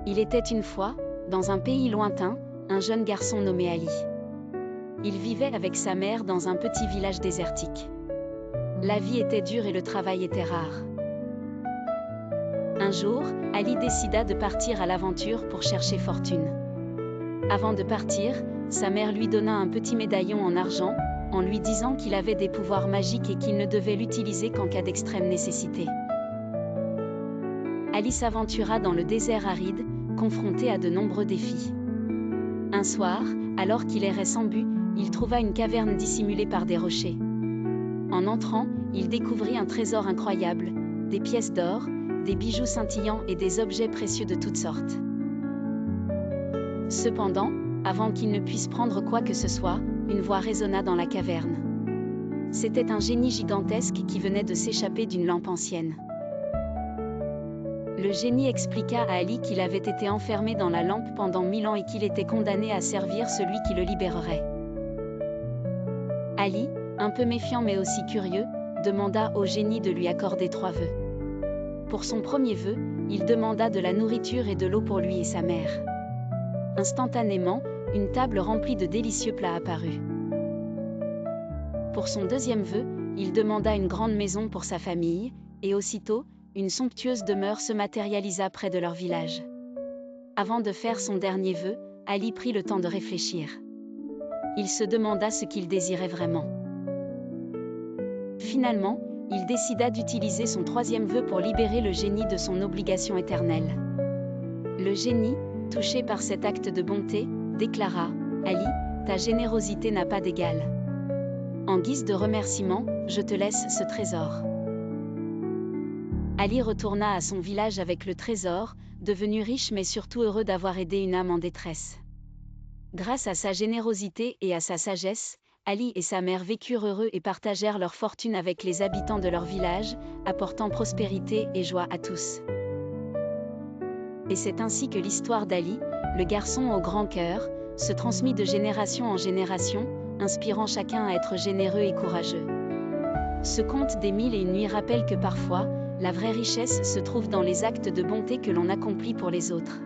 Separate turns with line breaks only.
Il était une fois, dans un pays lointain, un jeune garçon nommé Ali. Il vivait avec sa mère dans un petit village désertique. La vie était dure et le travail était rare. Un jour, Ali décida de partir à l'aventure pour chercher fortune. Avant de partir, sa mère lui donna un petit médaillon en argent, en lui disant qu'il avait des pouvoirs magiques et qu'il ne devait l'utiliser qu'en cas d'extrême nécessité. Ali s'aventura dans le désert aride, confronté à de nombreux défis. Un soir, alors qu'il errait sans but, il trouva une caverne dissimulée par des rochers. En entrant, il découvrit un trésor incroyable, des pièces d'or, des bijoux scintillants et des objets précieux de toutes sortes. Cependant, avant qu'il ne puisse prendre quoi que ce soit, une voix résonna dans la caverne. C'était un génie gigantesque qui venait de s'échapper d'une lampe ancienne. Le génie expliqua à Ali qu'il avait été enfermé dans la lampe pendant 1000 ans et qu'il était condamné à servir celui qui le libérerait. Ali, un peu méfiant mais aussi curieux, demanda au génie de lui accorder 3 vœux. Pour son premier vœu, il demanda de la nourriture et de l'eau pour lui et sa mère. Instantanément, une table remplie de délicieux plats apparut. Pour son deuxième vœu, il demanda une grande maison pour sa famille, et aussitôt, une somptueuse demeure se matérialisa près de leur village. Avant de faire son dernier vœu, Ali prit le temps de réfléchir. Il se demanda ce qu'il désirait vraiment. Finalement, il décida d'utiliser son troisième vœu pour libérer le génie de son obligation éternelle. Le génie, touché par cet acte de bonté, déclara « Ali, ta générosité n'a pas d'égal. En guise de remerciement, je te laisse ce trésor. » Ali retourna à son village avec le trésor, devenu riche mais surtout heureux d'avoir aidé une âme en détresse. Grâce à sa générosité et à sa sagesse, Ali et sa mère vécurent heureux et partagèrent leur fortune avec les habitants de leur village, apportant prospérité et joie à tous. Et c'est ainsi que l'histoire d'Ali, le garçon au grand cœur, se transmit de génération en génération, inspirant chacun à être généreux et courageux. Ce conte des 1001 nuits rappelle que parfois, la vraie richesse se trouve dans les actes de bonté que l'on accomplit pour les autres.